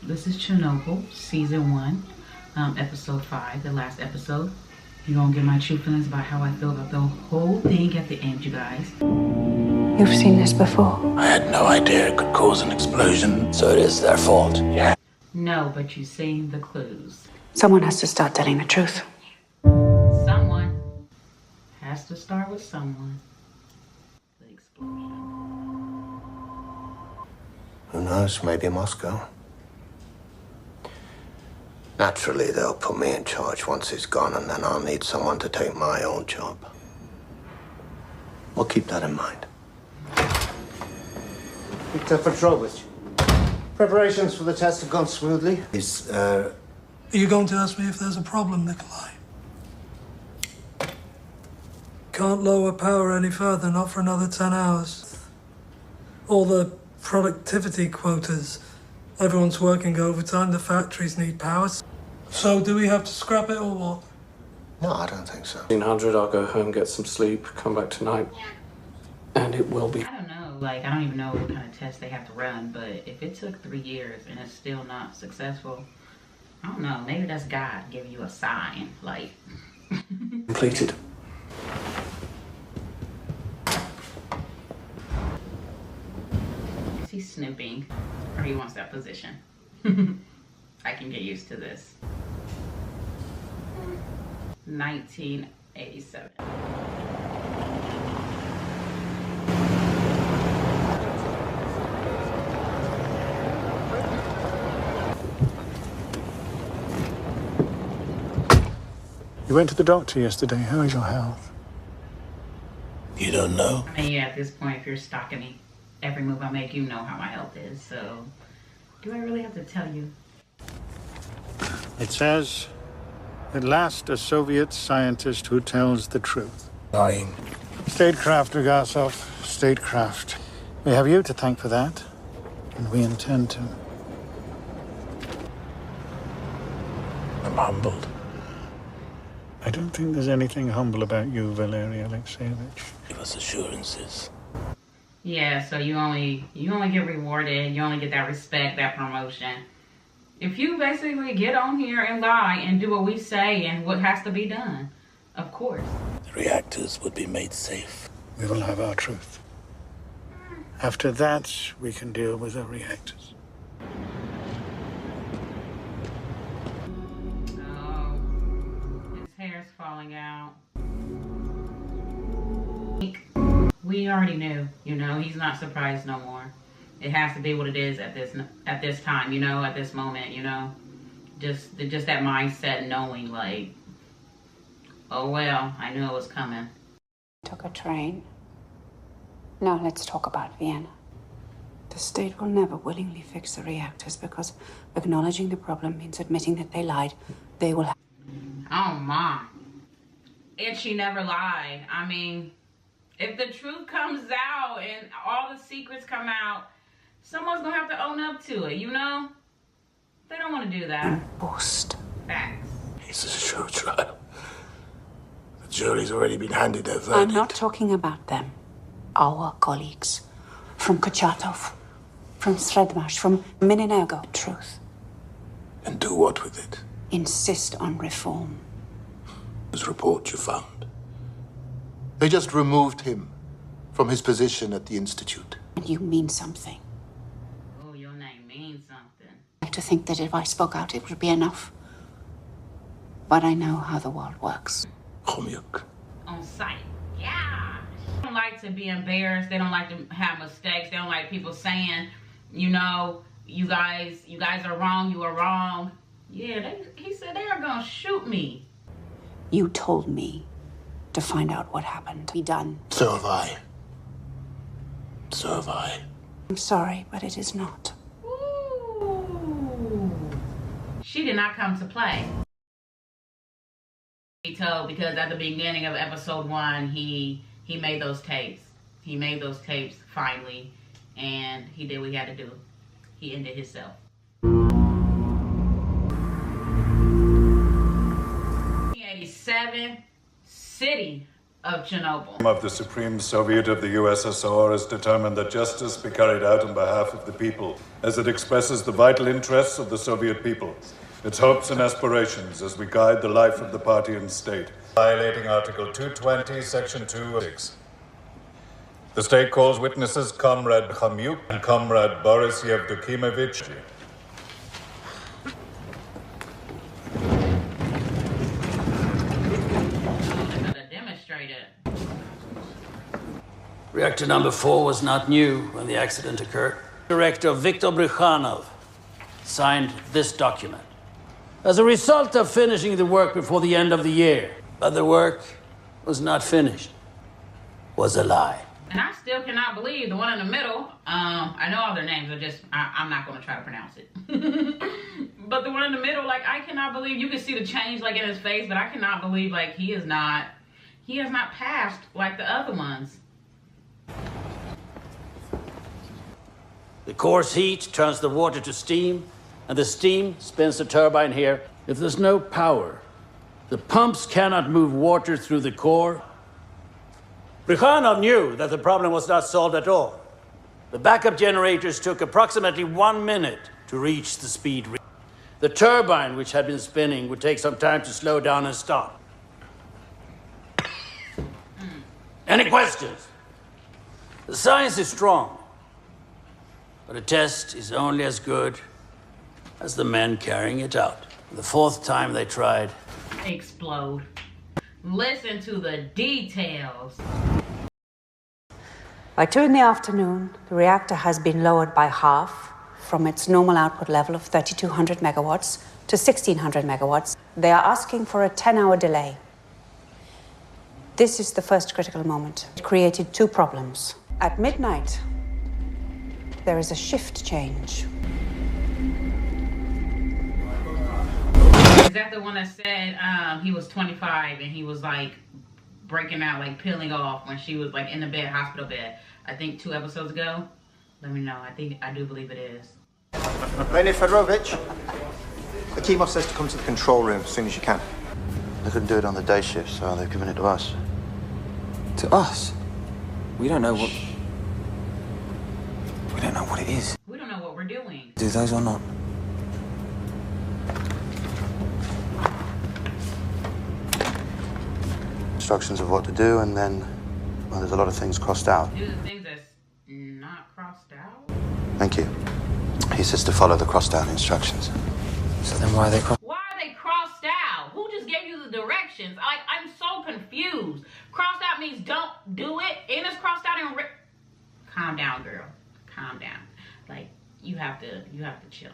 This is Chernobyl, season 1, episode 5, the last episode. You're gonna get my true feelings about how I feel about the whole thing at the end, you guys. You've seen this before. I had no idea it could cause an explosion, so it is their fault. Yeah. No, but you've seen the clues. Someone has to start telling the truth. Someone has to start with someone. The explosion. Who knows? Maybe Moscow. Naturally, they'll put me in charge once he's gone, and then I'll need someone to take my old job. We'll keep that in mind. Victor Petrovich, preparations for the test have gone smoothly. Are you going to ask me if there's a problem, Nikolai? Can't lower power any further, not for another 10 hours. All the productivity quotas. Everyone's working overtime, the factories need power. So do we have to scrap it or what? No, I don't think so. 1600, I'll go home, get some sleep, come back tonight, and it will be. I don't know, like, I don't even know what kind of test they have to run, but if it took 3 years and it's still not successful, I don't know, maybe that's God giving you a sign, like. Completed. Is he snooping, or he wants that position? I can get used to this. 1987. You went to the doctor yesterday. How is your health? You don't know? I mean, yeah, at this point, if you're stalking me, every move I make, you know how my health is, so do I really have to tell you? It says, at last a Soviet scientist who tells the truth. Lying. Statecraft, Rugasov, statecraft. We have you to thank for that, and we intend to. I'm humbled. I don't think there's anything humble about you, Valery Alexeyevich. Give us assurances. Yeah, so you only get rewarded, you only get that respect, that promotion. If you basically get on here and lie and do what we say and what has to be done, of course. The reactors would be made safe. We will have our truth. After that, we can deal with the reactors. Oh, his hair's falling out. We already knew, you know, he's not surprised no more. It has to be what it is at this time, you know, at this moment, you know. Just that mindset, knowing, like, oh well, I knew it was coming. Took a train. Now let's talk about Vienna. The state will never willingly fix the reactors because acknowledging the problem means admitting that they lied. They will have... Oh my. And she never lied. I mean, if the truth comes out and all the secrets come out, someone's gonna have to own up to it, you know? They don't want to do that. Forced. Facts. It's a show trial. The jury's already been handed their verdict. I'm not talking about them. Our colleagues. From Kochatov, from Sredmash, from Minenergo. Truth. And do what with it? Insist on reform. Whose report you found? They just removed him from his position at the Institute. And you mean something. Oh, your name means something. I like to think that if I spoke out, it would be enough. But I know how the world works. Chomyuk. On site. Yeah. They don't like to be embarrassed. They don't like to have mistakes. They don't like people saying, you know, you guys are wrong, you are wrong. Yeah, he said they are gonna shoot me. You told me to find out what happened. Be done. So have I. So have I. I'm sorry, but it is not. Ooh. She did not come to play. He told, because at the beginning of episode 1, he made those tapes. He made those tapes finally, and he did what he had to do. He ended himself. 1987 city of Chernobyl. Of the Supreme Soviet of the USSR has determined that justice be carried out on behalf of the people, as it expresses the vital interests of the Soviet people, its hopes and aspirations as we guide the life of the party and state. Violating Article 220, Section 2.6. The state calls witnesses Comrade Khamyuk and Comrade Boris Yevdokimовich. Reactor number 4 was not new when the accident occurred. Director Viktor Brykhanov signed this document as a result of finishing the work before the end of the year. But the work was not finished. Was a lie. And I still cannot believe the one in the middle. I know all their names. I'm not going to try to pronounce it. But the one in the middle, like, I cannot believe. You can see the change, like, in his face, but I cannot believe, like, he has not passed like the other ones. The coarse heat turns the water to steam, and the steam spins the turbine here. If there's no power, the pumps cannot move water through the core. Brykhanov knew that the problem was not solved at all. The backup generators took approximately 1 minute to reach the speed. The turbine, which had been spinning, would take some time to slow down and stop. Any questions? The science is strong, but a test is only as good as the men carrying it out. The 4th time they tried. Explode. Listen to the details. By 2 in the afternoon, the reactor has been lowered by half from its normal output level of 3,200 megawatts to 1,600 megawatts. They are asking for a 10-hour delay. This is the first critical moment. It created 2 problems. At midnight, there is a shift change. Is that the one that said he was 25 and he was like breaking out, like peeling off when she was like in the bed, hospital bed? I think 2 episodes ago. Let me know. I do believe it is. Leni Fedorovich, Akimov says to come to the control room as soon as you can. They couldn't do it on the day shift, so they've given it to us. To us? We don't know what... We don't know what it is. We don't know what we're doing. Do those or not? Instructions of what to do, and then, well, there's a lot of things crossed out. Do the things that's not crossed out? Thank you. He says to follow the crossed out instructions. So then why are they crossed? Why are they crossed out? Who just gave you the directions? I'm so confused. Crossed out means don't do it, and it's crossed out in... Calm down, girl. Calm down. Like, you have to chill.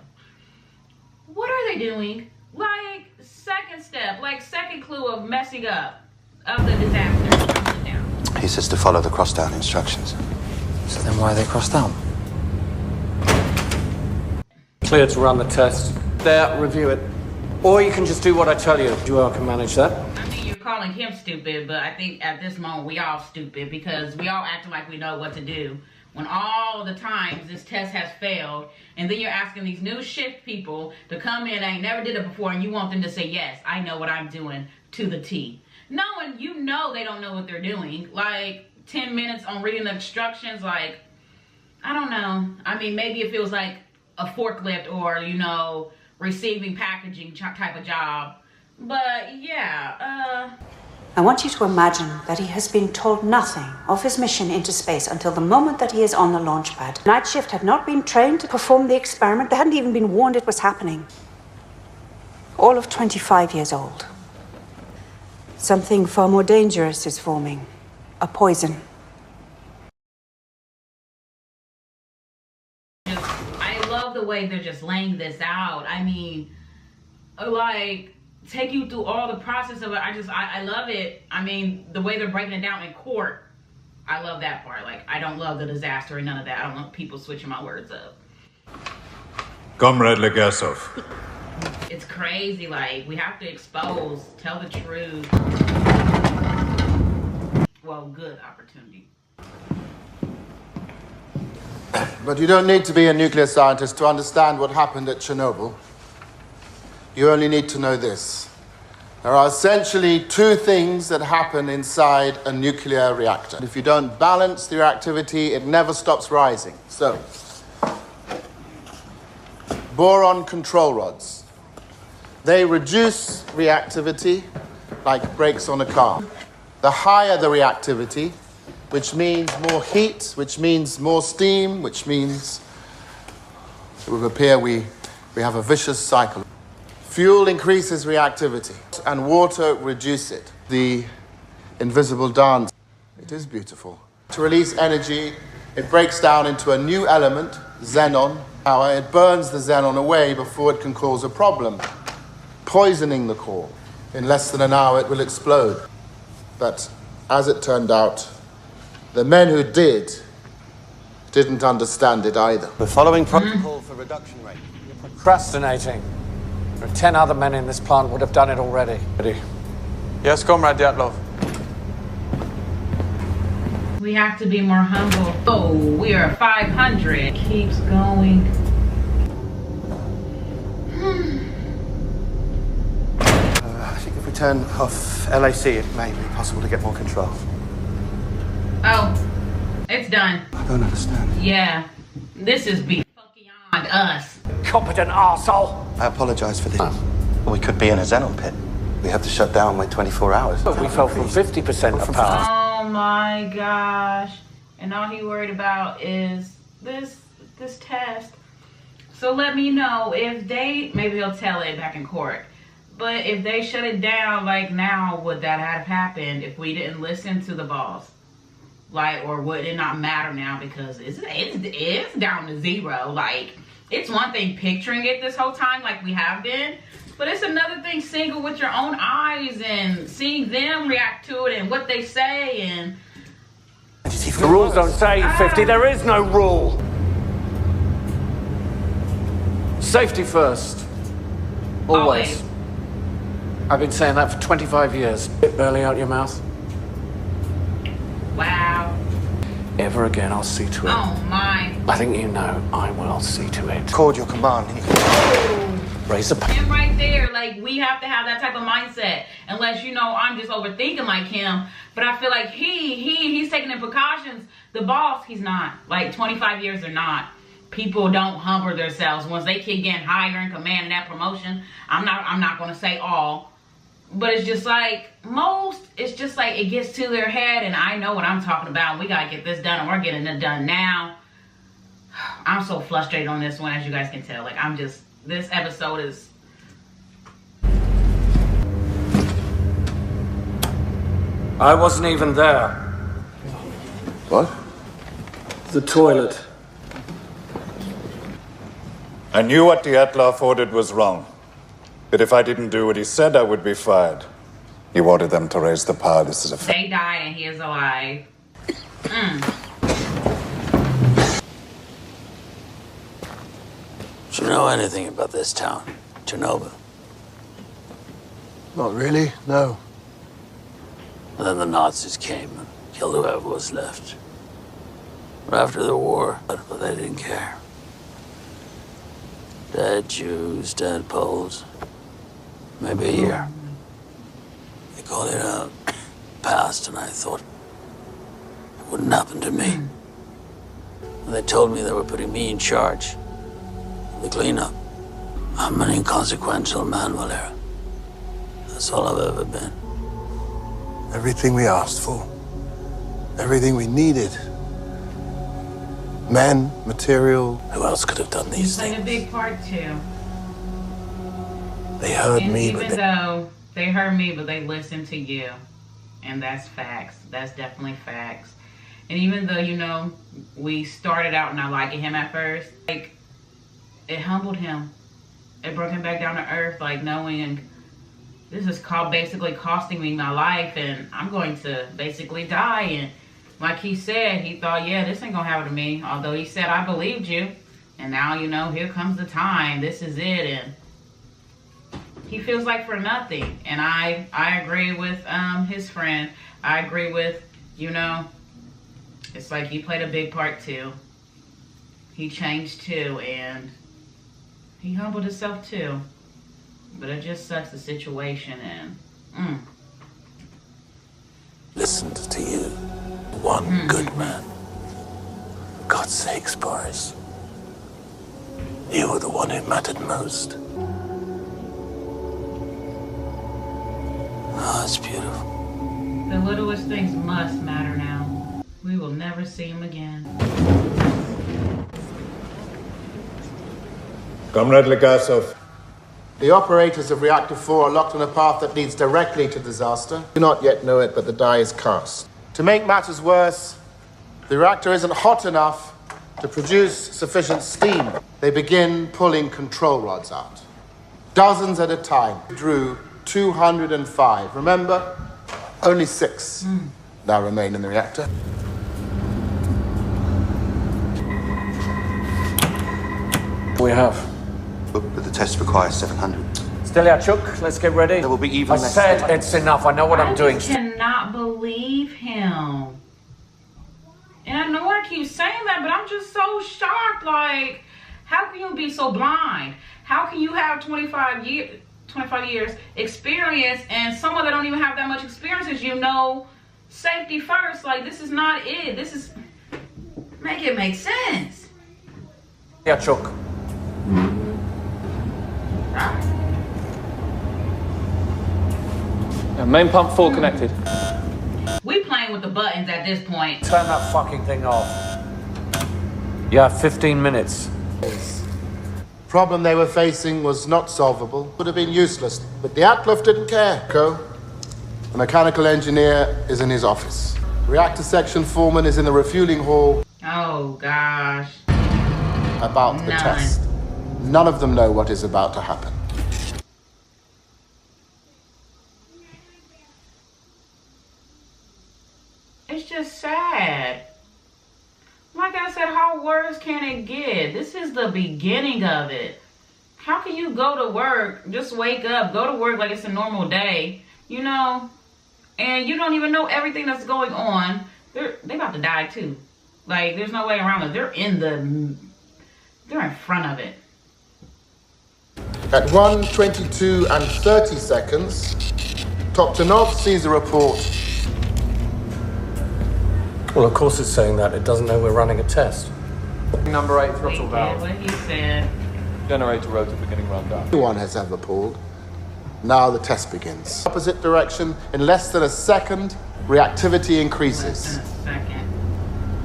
What are they doing? Like, second step, like second clue of messing up of the disaster. Down. He says to follow the crossed out instructions. So then why are they crossed out? Clear to run the test. There, review it. Or you can just do what I tell you. Joel can manage that. I mean, you're calling him stupid, but I think at this moment we all stupid because we all acting like we know what to do. When all the times this test has failed, and then you're asking these new shift people to come in, ain't never did it before, and you want them to say, yes, I know what I'm doing to the T. Knowing you know they don't know what they're doing. Like, 10 minutes on reading the instructions, like, I don't know. I mean, maybe if it was like a forklift or, you know, receiving packaging type of job. But, yeah, I want you to imagine that he has been told nothing of his mission into space until the moment that he is on the launch pad. Night shift had not been trained to perform the experiment. They hadn't even been warned it was happening. All of 25 years old. Something far more dangerous is forming. A poison. I love the way they're just laying this out. I mean, like, take you through all the process of it. I love it. I mean, the way they're breaking it down in court, I love that part. Like, I don't love the disaster and none of that. I don't want people switching my words up. Comrade Legasov. It's crazy. Like, we have to expose, tell the truth. Well, good opportunity. But you don't need to be a nuclear scientist to understand what happened at Chernobyl. You only need to know this. There are essentially two things that happen inside a nuclear reactor. If you don't balance the reactivity, it never stops rising. So, boron control rods. They reduce reactivity like brakes on a car. The higher the reactivity, which means more heat, which means more steam, which means it would appear we have a vicious cycle. Fuel increases reactivity and water reduces it. The invisible dance. It is beautiful. To release energy, it breaks down into a new element, xenon. It burns the xenon away before it can cause a problem, poisoning the core. In less than an hour, it will explode. But as it turned out, the men who didn't understand it either. We're following protocol for reduction rate. You're procrastinating. There are 10 other men in this plant would have done it already. Yes, Comrade Dyatlov. We have to be more humble. Oh, we are 500. Keeps going. I think if we turn off LAC, it may be possible to get more control. Oh, it's done. I don't understand. Yeah, this is beyond us. Competent arsehole. I apologize for this. We could be in a xenon pit. We have to shut down wait 24 hours. We fell from 50% of power. Oh my gosh. And all he worried about is this test. So let me know if they, maybe he'll tell it back in court. But if they shut it down, like now, would that have happened if we didn't listen to the boss? Like, or would it not matter now because it's down to zero? Like, it's one thing picturing it this whole time like we have been, but it's another thing seeing it with your own eyes and seeing them react to it and what they say. And the rules don't say 50. There is no rule. Safety first. Always. I've been saying that for 25 years. Bit barely out your mouth. Wow. Ever again, I'll see to it. Oh my. I think you know I will see to it. Record your command. Raise the And right there, like, we have to have that type of mindset. Unless, you know, I'm just overthinking like him. But I feel like he's taking the precautions. The boss, he's not. Like, 25 years or not. People don't humble themselves. Once they keep getting higher in command and that promotion, I'm not going to say all. But it's just like, it's just like it gets to their head, and I know what I'm talking about. We got to get this done, and we're getting it done now. I'm so frustrated on this one, as you guys can tell. Like, this episode is... I wasn't even there. What? The toilet. I knew what Dyatlov ordered was wrong. But if I didn't do what he said, I would be fired. He wanted them to raise the power. This is a fact. They died and he is alive. Do you know anything about this town, Chernobyl? Not really, no. And then the Nazis came and killed whoever was left. But after the war, but they didn't care. Dead Jews, dead Poles. Maybe a year. They called it out. Passed, and I thought it wouldn't happen to me. And they told me they were putting me in charge of the cleanup. I'm an inconsequential man, Valera. That's all I've ever been. Everything we asked for. Everything we needed. Men, material. Who else could have done these Played a big part too. They heard And me, even though they heard me, but they listened to you. And that's facts. That's definitely facts. And even though, you know, we started out not liking him at first, like, it humbled him. It brought him back down to earth, like, knowing this is basically costing me my life, and I'm going to basically die. And like he said, he thought, yeah, this ain't gonna happen to me. Although he said, I believed you. And now, you know, here comes the time. This is it. And he feels like for nothing. And I agree with his friend. I agree with, you know, it's like he played a big part too. He changed too, and he humbled himself too. But it just sucks, the situation, and Listened to you. One good man. For God's sakes, Boris. You were the one who mattered most. Oh, it's beautiful. The littlest things must matter now. We will never see him again. Comrade Legasov. The operators of Reactor 4 are locked on a path that leads directly to disaster. Do not yet know it, but the die is cast. To make matters worse, the reactor isn't hot enough to produce sufficient steam. They begin pulling control rods out. Dozens at a time. Drew 205. Remember, only 6 now remain in the reactor. We have. But the test requires 700. Stelyachuk, let's get ready. There will be even I less. said it's enough. I know what I'm doing. I cannot believe him. And I know I keep saying that, but I'm just so shocked. Like, how can you be so blind? How can you have 25 years experience and someone that don't even have that much experience as you know safety first? Like, this is not it. This is... Make it make sense. Yeah, Chuck. Main pump 4 connected. We playing with the buttons at this point. Turn that fucking thing off. You have 15 minutes. Problem they were facing was not solvable. Would have been useless, but the Atloff didn't care. The mechanical engineer is in his office. Reactor section foreman is in the refueling hall. Oh gosh. About the test. None of them know what is about to happen. It's just sad. Like I said, how worse can it get? This is the beginning of it. How can you go to work, just wake up, go to work like it's a normal day, you know, and you don't even know everything that's going on. They about to die too. Like, there's no way around it. They're in front of it. At 1:22 and 30 seconds, Toptonov sees a report. Well, of course it's saying that. It doesn't know we're running a test. Number 8 throttle valve. What he said. Generator rotor beginning rundown. No one has ever pulled. Now the test begins. Opposite direction, in less than a second, reactivity increases.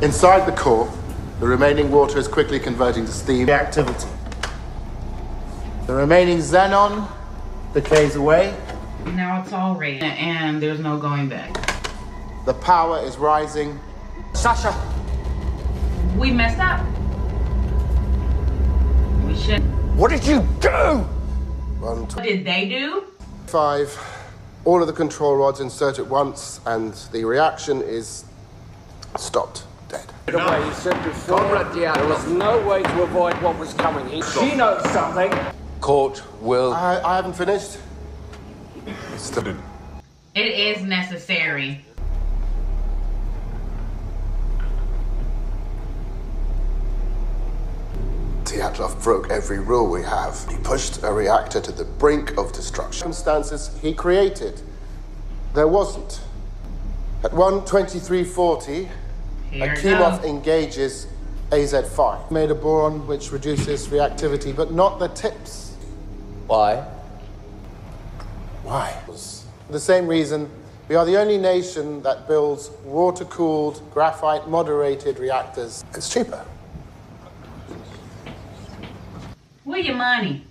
Inside the core, the remaining water is quickly converting to steam. Reactivity. The remaining xenon decays away. Now it's all red, and there's no going back. The power is rising. Sasha! We messed up. We should. What did you do? What did they do? 5. All of the control rods insert at once, and the reaction is stopped. Dead. The way you said before, there was no way to avoid what was coming. She knows something. Court will... I haven't finished. It is necessary. Dyatlov broke every rule we have. He pushed a reactor to the brink of destruction. Circumstances he created. There wasn't. At 1:23:40, Akimov engages AZ5. Made a boron which reduces reactivity, but not the tips. Why? Why? For the same reason, we are the only nation that builds water-cooled, graphite-moderated reactors. It's cheaper. Where your money?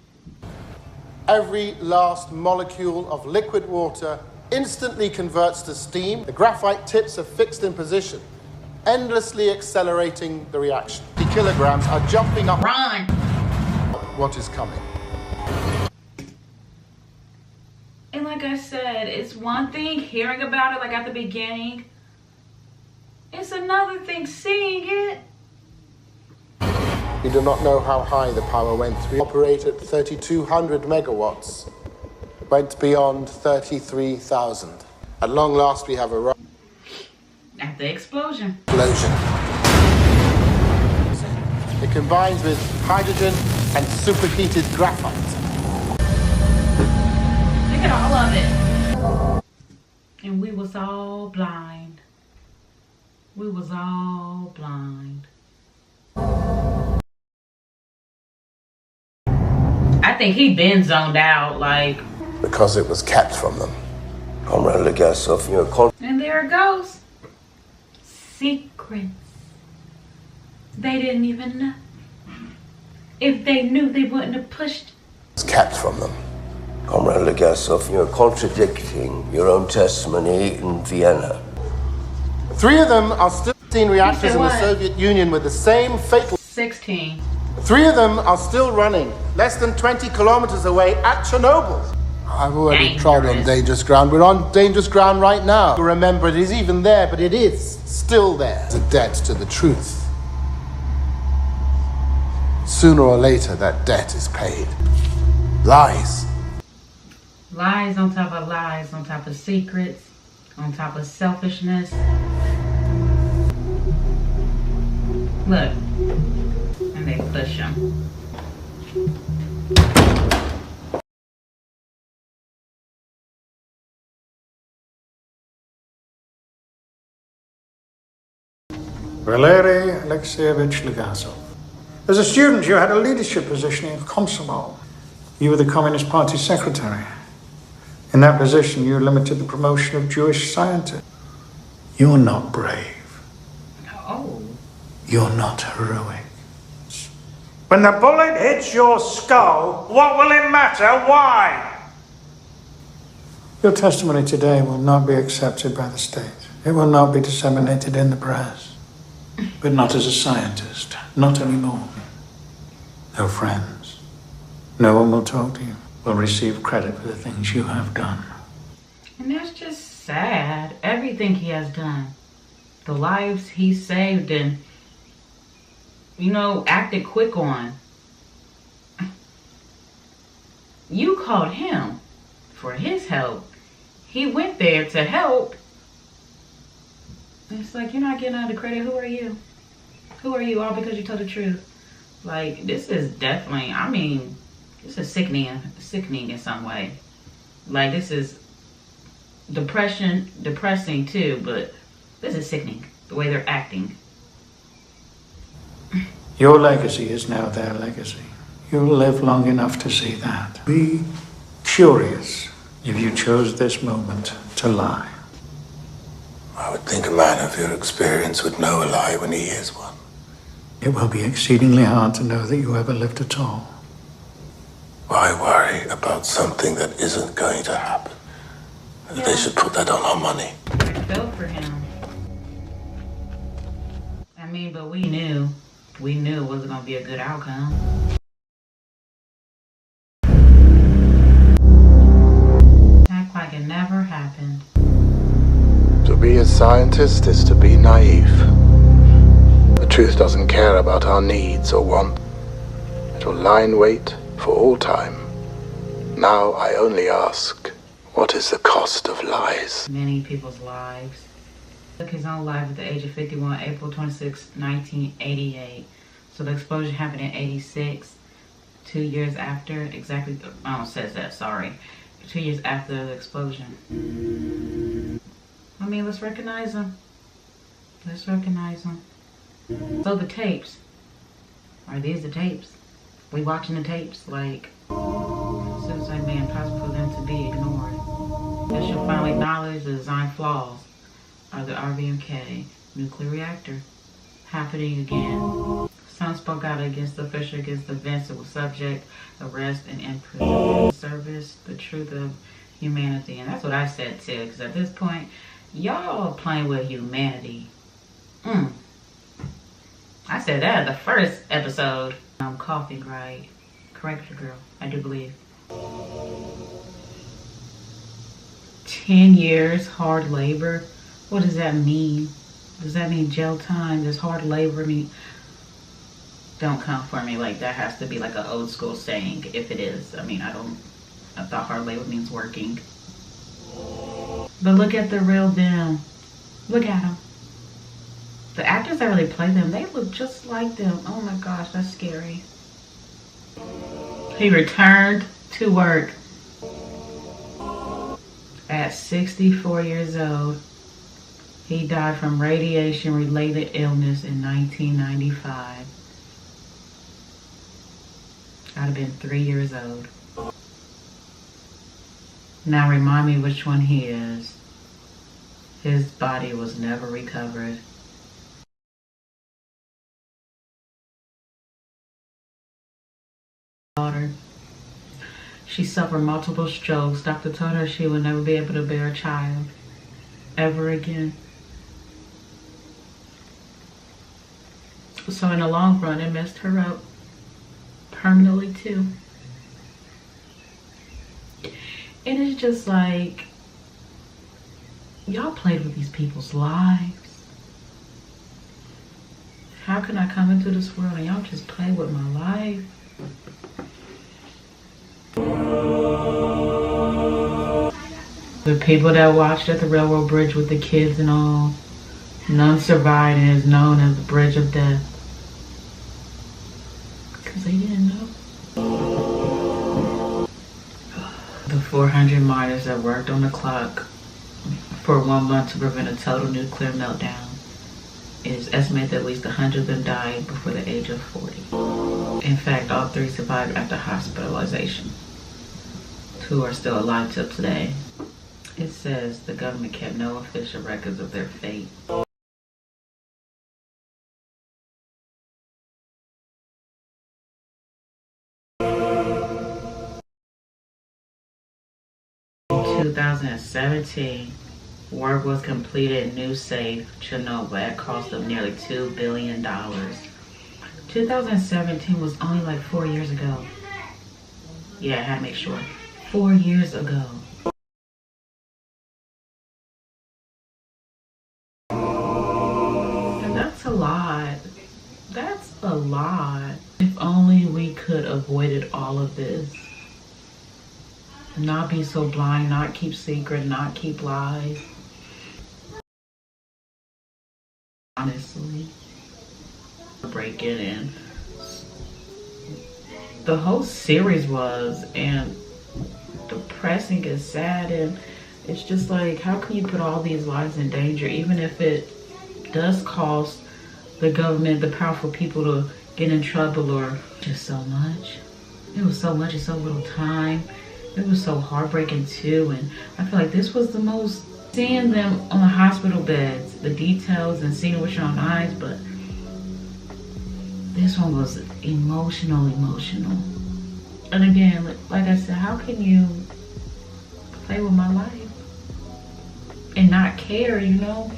Every last molecule of liquid water instantly converts to steam. The graphite tips are fixed in position, endlessly accelerating the reaction. The kilograms are jumping up. Run! What is coming? And like I said, it's one thing hearing about it like at the beginning. It's another thing seeing it. We do not know how high the power went. We operate at 3,200 megawatts. Went beyond 33,000. At long last, we have a At the explosion. explosion. It combines with hydrogen and superheated graphite. Look at all of it. And we was all blind. We was all blind. I think he been zoned out, like. Because it was kept from them. Comrade Legasov, And there it goes. Secrets. They didn't even know. If they knew, they wouldn't have pushed. It's kept from them. Comrade Legasov, you're contradicting your own testimony in Vienna. 3 of them are still 16 reactors in the Soviet Union with the same fatal... 16. 3 of them are still running, less than 20 kilometers away at Chernobyl. I've already trod on dangerous ground. We're on dangerous ground right now. Remember, it is even there, but it is still there. It's a debt to the truth. Sooner or later, that debt is paid. Lies. Lies on top of lies, on top of secrets, on top of selfishness. Look, and they push him. Valery Alexeyevich Legasov. As a student, you had a leadership position in Komsomol. You were the Communist Party secretary. In that position, you limited the promotion of Jewish scientists. You're not brave. Oh. You're not heroic. When the bullet hits your skull, what will it matter? Why? Your testimony today will not be accepted by the state. It will not be disseminated in the press. But not as a scientist. Not anymore. No friends. No one will talk to you. Will receive credit for the things you have done. And that's just sad. Everything he has done. The lives he saved and, acted quick on. You called him for his help. He went there to help. It's like, you're not getting all the credit. Who are you? Who are you? All because you told the truth. Like, this is definitely, this is sickening in some way. Like, this is depressing too, but this is sickening, the way they're acting. Your legacy is now their legacy. You'll live long enough to see that. Be curious if you chose this moment to lie. I would think a man of your experience would know a lie when he hears one. It will be exceedingly hard to know that you ever lived at all. Why worry about something that isn't going to happen? Yeah. They should put that on our money. I felt for him. But we knew it wasn't going to be a good outcome. Act like it never happened. To be a scientist is to be naive. The truth doesn't care about our needs or wants. It will lie in wait for all time. Now I only ask, what is the cost of lies? Many people's lives. Took his own life at the age of 51, April 26, 1988. So the explosion happened in 86, 2 years after, exactly, it says that, sorry. 2 years after the explosion. Let's recognize them. Let's recognize them. So the tapes. Are these the tapes? We watching the tapes? Like, suicide may impossible for them to be ignored. They shall finally acknowledge the design flaws of the RBMK nuclear reactor happening again. Some spoke out against the official, against the events that were subject, arrest, and imprisonment. Service, the truth of humanity. And that's what I said too, because at this point, y'all playing with humanity. I said that at the first episode. I'm coughing, right? Correct, girl. I do believe. 10 years hard labor. What does that mean? Does that mean jail time? Does hard labor mean? Don't come for me. Like, that has to be like an old school saying. If it is, I thought hard labor means working. But look at the real them. Look at them. The actors that really play them, they look just like them. Oh my gosh, that's scary. He returned to work at at 64 years old. He died from radiation-related illness in 1995. I'd have been 3 years old. Now remind me which one he is. His body was never recovered. Daughter. She suffered multiple strokes. Doctor told her she would never be able to bear a child ever again. So in the long run, it messed her up permanently too. And it's just like, y'all played with these people's lives. How can I come into this world and y'all just play with my life? The people that watched at the railroad bridge with the kids and all, none survived and is known as the Bridge of Death. Because they didn't know. The 400 miners that worked on the clock for 1 month to prevent a total nuclear meltdown. It is estimated that at least 100 of them died before the age of 40. In fact, all 3 survived after hospitalization. 2 are still alive till today. It says the government kept no official records of their fate. In 2017, work was completed in new safe Chernobyl at a cost of nearly $2 billion. 2017 was only like 4 years ago. Yeah, I had to make sure. 4 years ago. And that's a lot. That's a lot. If only we could avoided all of this. Not be so blind, not keep secret, not keep lies. Honestly. Breaking in. The whole series was, and depressing and sad, and it's just like, how can you put all these lives in danger, even if it does cost the government, the powerful people to get in trouble, or just so much. It was so much in so little time. It was so heartbreaking too, and I feel like this was the most, seeing them on the hospital beds, the details and seeing it with your own eyes, but this one was emotional. And again, like I said, how can you play with my life and not care, you know,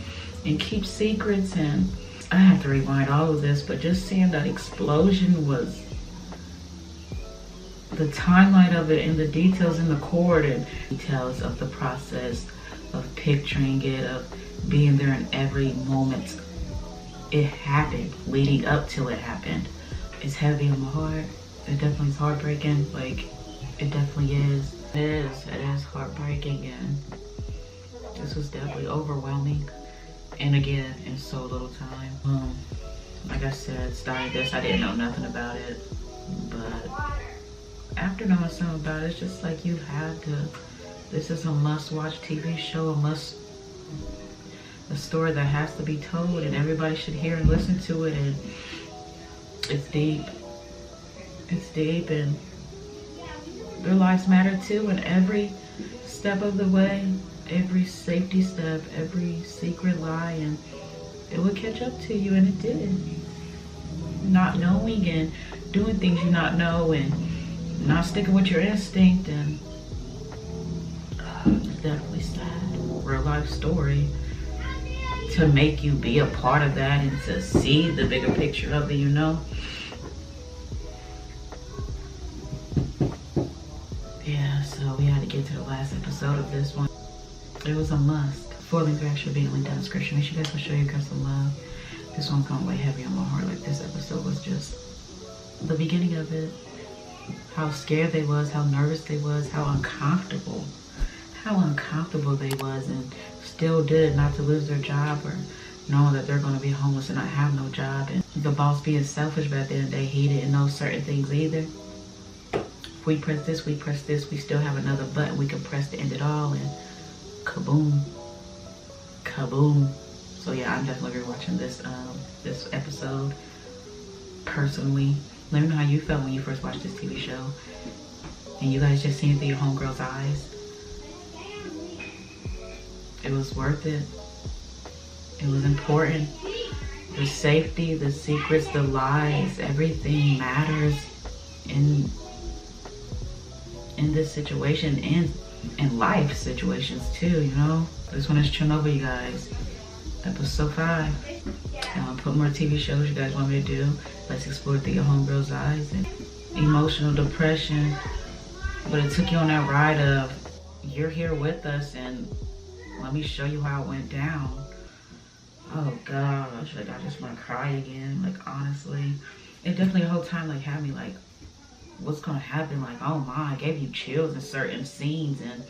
and keep secrets? And I have to rewind all of this, but just seeing that explosion was, the timeline of it and the details in the cord and details of the process of picturing it, of being there in every moment it happened, leading up till it happened. It's heavy on my heart. It definitely is heartbreaking. Like, it definitely is. It is heartbreaking, and this was definitely overwhelming. And again, in so little time. Like I said, starting this, I didn't know nothing about it, but after knowing something about it, it's just like you have to. This is a must-watch TV show, a story that has to be told, and everybody should hear and listen to it. And it's deep. It's deep, and their lives matter too. And every step of the way, every safety step, every secret lie, and it would catch up to you, and it did. Not knowing and doing things you not know, and not sticking with your instinct, and it's definitely sad. Real life story to make you be a part of that and to see the bigger picture of it, you know. Yeah, so we had to get to the last episode of this one. It was a must. Full length actually being linked down in the description. Make sure you guys will show your girls some love. This one's gonna weigh heavy on my heart. Like, this episode was just the beginning of it. How scared they was, how nervous they was, how uncomfortable they was, and still did not to lose their job, or knowing that they're going to be homeless and not have no job, and the boss being selfish, but at the end of the day, he didn't know certain things either. If we press this, we still have another button we can press to end it all, and kaboom. Kaboom. So yeah, I'm definitely rewatching this this episode personally. Let me know how you felt when you first watched this TV show. And you guys just seen it through your homegirl's eyes. It was worth it. It was important. The safety, the secrets, the lies, everything matters in this situation and in life situations too, you know? This one is Chernobyl, you guys. Episode 5. Put more TV shows you guys want me to do. Let's explore through your homegirl's eyes. And emotional depression. But it took you on that ride of, you're here with us and let me show you how it went down. Oh gosh, like I just want to cry again, like honestly. It definitely the whole time like had me like, what's gonna happen? Like, oh my, I gave you chills in certain scenes and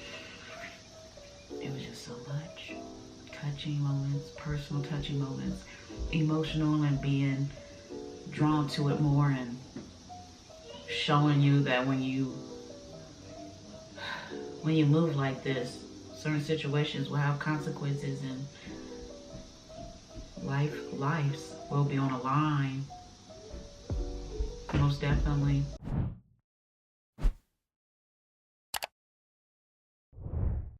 it was just so much. Touching moments, personal touching moments, emotional and being drawn to it more and showing you that when you move like this, certain situations will have consequences and lives will be on a line. Most definitely.